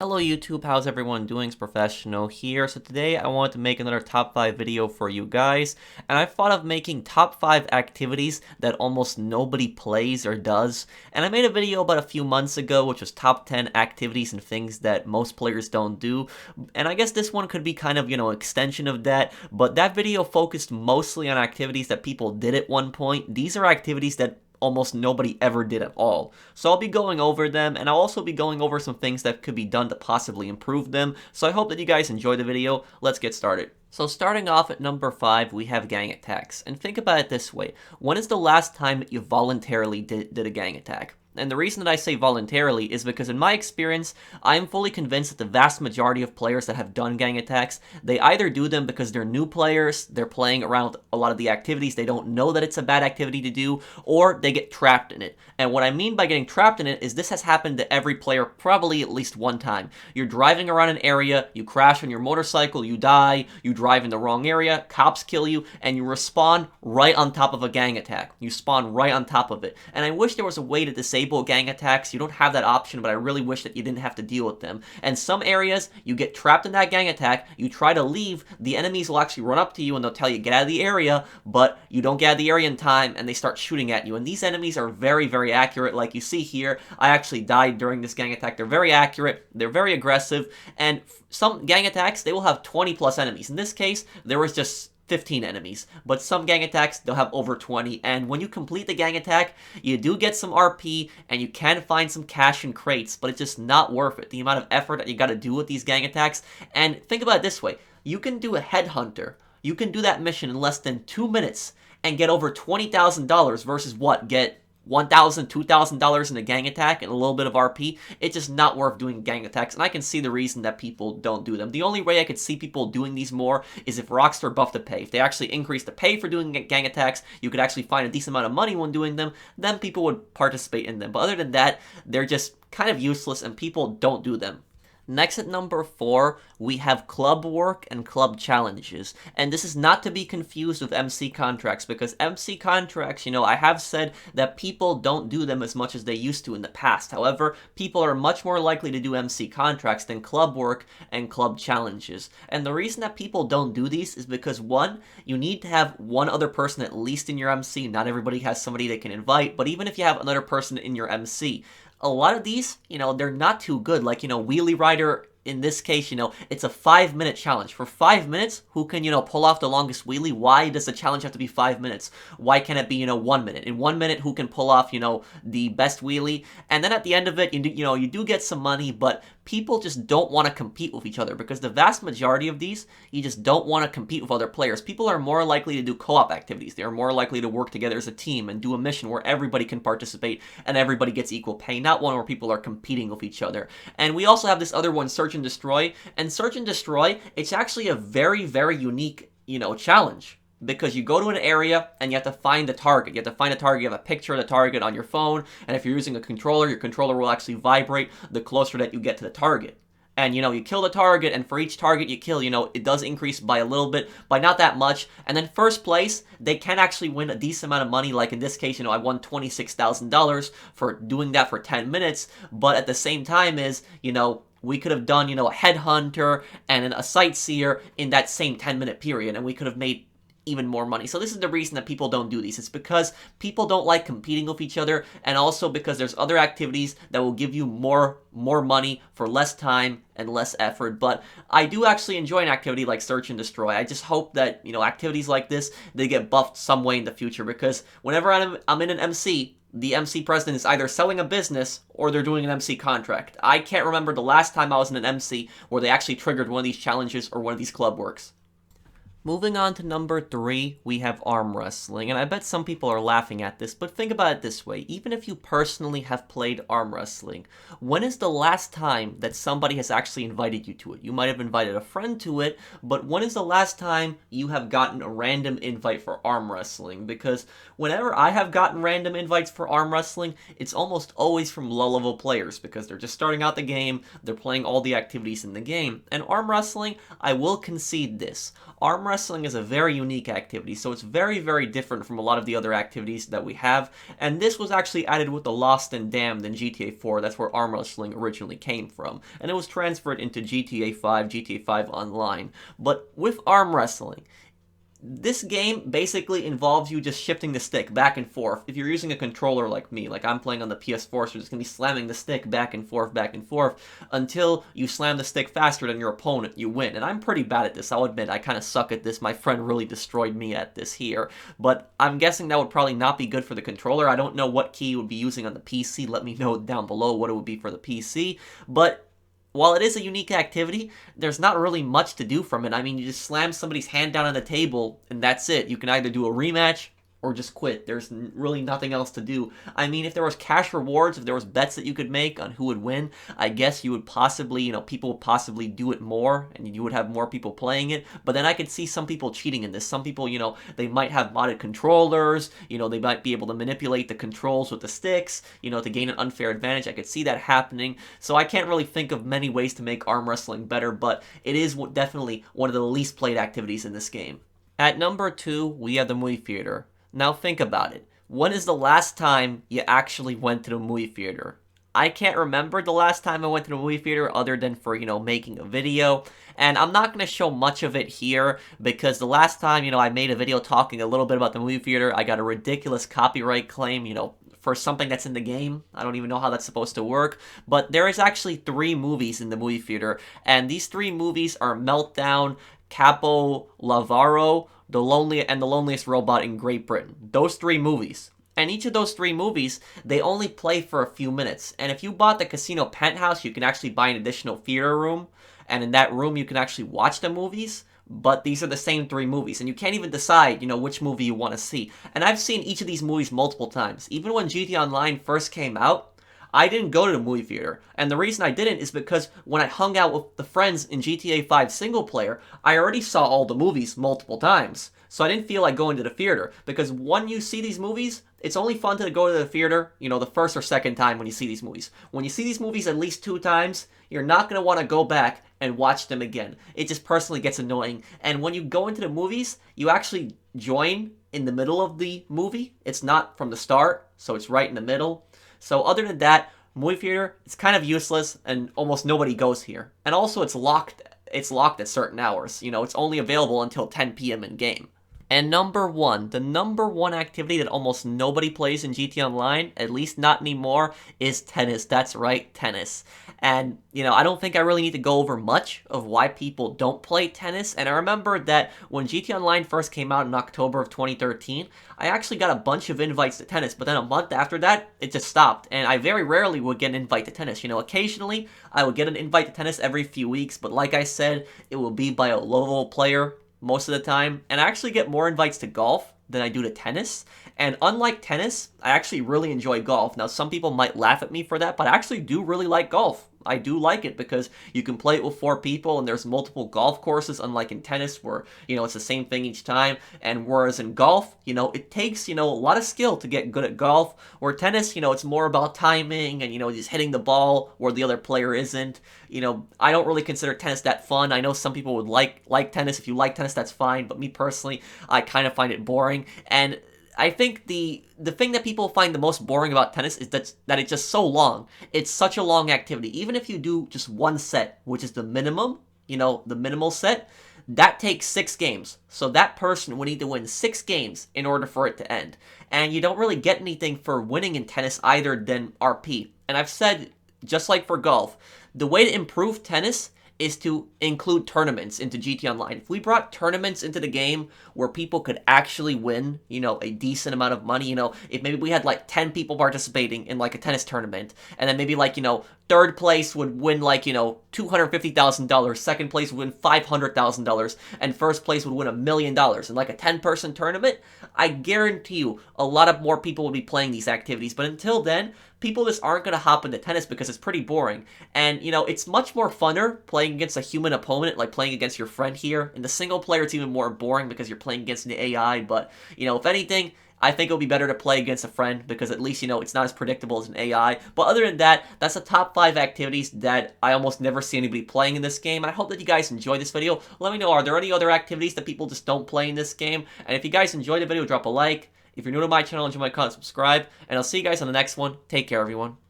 Hello YouTube, how's everyone doing? It's Professional here. So today I wanted to make another top 5 video for you guys, and I thought of making top 5 activities that almost nobody plays or does. And I made a video about a few months ago which was top 10 activities and things that most players don't do. And I guess this one could be kind of, extension of that, but that video focused mostly on activities that people did at one point. These are activities that almost nobody ever did at all. So I'll be going over them, and I'll also be going over some things that could be done to possibly improve them. So I hope that you guys enjoy the video. Let's get started. So starting off at number 5, we have gang attacks. And think about it this way. When is the last time you voluntarily did a gang attack? And the reason that I say voluntarily is because in my experience, I am fully convinced that the vast majority of players that have done gang attacks, they either do them because they're new players, they're playing around a lot of the activities, they don't know that it's a bad activity to do, or they get trapped in it. And what I mean by getting trapped in it is this has happened to every player probably at least one time. You're driving around an area, you crash on your motorcycle, you die, you drive in the wrong area, cops kill you, and you respawn right on top of a gang attack. You spawn right on top of it. And I wish there was a way to disable gang attacks. You don't have that option, but I really wish that you didn't have to deal with them. And some areas, you get trapped in that gang attack, you try to leave, the enemies will actually run up to you and they'll tell you get out of the area, but you don't get out of the area in time and they start shooting at you. And these enemies are very, very accurate. Like you see here, I actually died during this gang attack. They're very accurate, they're very aggressive, and some gang attacks, they will have 20 plus enemies. In this case, there was just 15 enemies, but some gang attacks, they'll have over 20, and when you complete the gang attack, you do get some RP, and you can find some cash in crates, but it's just not worth it, the amount of effort that you gotta do with these gang attacks. And think about it this way, you can do a headhunter, you can do that mission in less than 2 minutes, and get over $20,000 versus what, get $1,000, $2,000 in a gang attack and a little bit of RP. It's just not worth doing gang attacks, and I can see the reason that people don't do them. The only way I could see people doing these more is if Rockstar buffed the pay. If they actually increased the pay for doing gang attacks, you could actually find a decent amount of money when doing them, then people would participate in them. But other than that, they're just kind of useless and people don't do them. Next at number 4, we have club work and club challenges. And this is not to be confused with MC contracts, because MC contracts, I have said that people don't do them as much as they used to in the past. However, people are much more likely to do MC contracts than club work and club challenges. And the reason that people don't do these is because, one, you need to have one other person at least in your MC. Not everybody has somebody they can invite, but even if you have another person in your MC, a lot of these, they're not too good. Like, Wheelie Rider, in this case, it's a 5-minute challenge. For 5 minutes, who can, pull off the longest wheelie? Why does the challenge have to be 5 minutes? Why can't it be, 1 minute? In 1 minute, who can pull off, the best wheelie? And then at the end of it, you do get some money, but people just don't want to compete with each other, because the vast majority of these, you just don't want to compete with other players. People are more likely to do co-op activities. They are more likely to work together as a team and do a mission where everybody can participate and everybody gets equal pay, not one where people are competing with each other. And we also have this other one, Search and Destroy. And Search and Destroy, it's actually a very, very unique, challenge. Because you go to an area and you have to find the target. You have to find a target, you have a picture of the target on your phone, and if you're using a controller, your controller will actually vibrate the closer that you get to the target. And, you kill the target, and for each target you kill, it does increase by a little bit, by not that much. And then first place, they can actually win a decent amount of money. Like in this case, I won $26,000 for doing that for 10 minutes. But at the same time we could have done, a headhunter and a sightseer in that same 10-minute period, and we could have made even more money. So this is the reason that people don't do these. It's because people don't like competing with each other, and also because there's other activities that will give you more money for less time and less effort. But I do actually enjoy an activity like Search and Destroy. I just hope that, activities like this, they get buffed some way in the future, because whenever I'm in an MC, the MC president is either selling a business or they're doing an MC contract. I can't remember the last time I was in an MC where they actually triggered one of these challenges or one of these club works. Moving on to number 3, we have arm wrestling, and I bet some people are laughing at this, but think about it this way. Even if you personally have played arm wrestling, when is the last time that somebody has actually invited you to it? You might have invited a friend to it, but when is the last time you have gotten a random invite for arm wrestling? Because whenever I have gotten random invites for arm wrestling, it's almost always from low-level players, because they're just starting out the game, they're playing all the activities in the game. And arm wrestling, I will concede this. Arm wrestling is a very unique activity, so it's very, very different from a lot of the other activities that we have, and this was actually added with the Lost and Damned in GTA 4, that's where arm wrestling originally came from, and it was transferred into GTA 5, GTA 5 Online. But with arm wrestling, this game basically involves you just shifting the stick back and forth. If you're using a controller like me, like I'm playing on the PS4, so you're just going to be slamming the stick back and forth, until you slam the stick faster than your opponent, you win. And I'm pretty bad at this, I'll admit, I kind of suck at this. My friend really destroyed me at this here. But I'm guessing that would probably not be good for the controller. I don't know what key you would be using on the PC. Let me know down below what it would be for the PC. But while it is a unique activity, there's not really much to do from it. I mean, you just slam somebody's hand down on the table, and that's it. You can either do a rematch or just quit. There's really nothing else to do. I mean, if there was cash rewards, if there was bets that you could make on who would win, I guess you would possibly, people would possibly do it more, and you would have more people playing it. But then I could see some people cheating in this. Some people, they might have modded controllers, they might be able to manipulate the controls with the sticks, to gain an unfair advantage. I could see that happening. So I can't really think of many ways to make arm wrestling better, but it is definitely one of the least played activities in this game. At number 2, we have the movie theater. Now think about it. When is the last time you actually went to the movie theater? I can't remember the last time I went to the movie theater other than for, making a video. And I'm not going to show much of it here because the last time, I made a video talking a little bit about the movie theater, I got a ridiculous copyright claim, for something that's in the game. I don't even know how that's supposed to work. But there is actually 3 movies in the movie theater. And these 3 movies are Meltdown, Capo Lavaro, The Loneliest Robot in Great Britain. Those 3 movies. And each of those 3 movies, they only play for a few minutes. And if you bought the Casino Penthouse, you can actually buy an additional theater room. And in that room, you can actually watch the movies. But these are the same 3 movies, and you can't even decide, which movie you want to see. And I've seen each of these movies multiple times. Even when GTA Online first came out, I didn't go to the movie theater. And the reason I didn't is because when I hung out with the friends in GTA 5 single player, I already saw all the movies multiple times. So I didn't feel like going to the theater. Because when you see these movies, it's only fun to go to the theater, the first or second time when you see these movies. When you see these movies at least 2 times, you're not going to want to go back and watch them again. It just personally gets annoying. And when you go into the movies, you actually join in the middle of the movie. It's not from the start, so it's right in the middle. So other than that, movie theater, it's kind of useless and almost nobody goes here. And also it's locked at certain hours. It's only available until 10 p.m. in game. And the number one activity that almost nobody plays in GTA Online, at least not anymore, is tennis. That's right, tennis. And, I don't think I really need to go over much of why people don't play tennis. And I remember that when GTA Online first came out in October of 2013, I actually got a bunch of invites to tennis, but then a month after that, it just stopped. And I very rarely would get an invite to tennis. Occasionally, I would get an invite to tennis every few weeks, but like I said, it will be by a low-level player most of the time, and I actually get more invites to golf than I do to tennis. And unlike tennis, I actually really enjoy golf. Now, some people might laugh at me for that, but I actually do really like golf. I do like it because you can play it with 4 people and there's multiple golf courses, unlike in tennis where, it's the same thing each time. And whereas in golf, it takes, a lot of skill to get good at golf. Where tennis, it's more about timing and, just hitting the ball where the other player isn't. I don't really consider tennis that fun. I know some people would like tennis. If you like tennis, that's fine. But me personally, I kind of find it boring. And I think the thing that people find the most boring about tennis is that it's just so long. It's such a long activity. Even if you do just 1 set, which is the minimum, the minimal set, that takes 6 games. So that person would need to win 6 games in order for it to end. And you don't really get anything for winning in tennis either than RP. And I've said, just like for golf, the way to improve tennis is to include tournaments into GTA Online. If we brought tournaments into the game where people could actually win, a decent amount of money, if maybe we had like 10 people participating in like a tennis tournament, and then maybe like, third place would win like, $250,000, second place would win $500,000, and first place would win $1 million in like a 10-person tournament, I guarantee you a lot of more people would be playing these activities. But until then, people just aren't going to hop into tennis because it's pretty boring. And, it's much more funner playing against a human opponent, like playing against your friend here. In the single player, it's even more boring because you're playing against an AI. But, if anything, I think it'll be better to play against a friend because at least, it's not as predictable as an AI. But other than that, that's the top 5 activities that I almost never see anybody playing in this game. And I hope that you guys enjoyed this video. Let me know, are there any other activities that people just don't play in this game? And if you guys enjoyed the video, drop a like. If you're new to my channel, enjoy my content, subscribe. And I'll see you guys on the next one. Take care, everyone.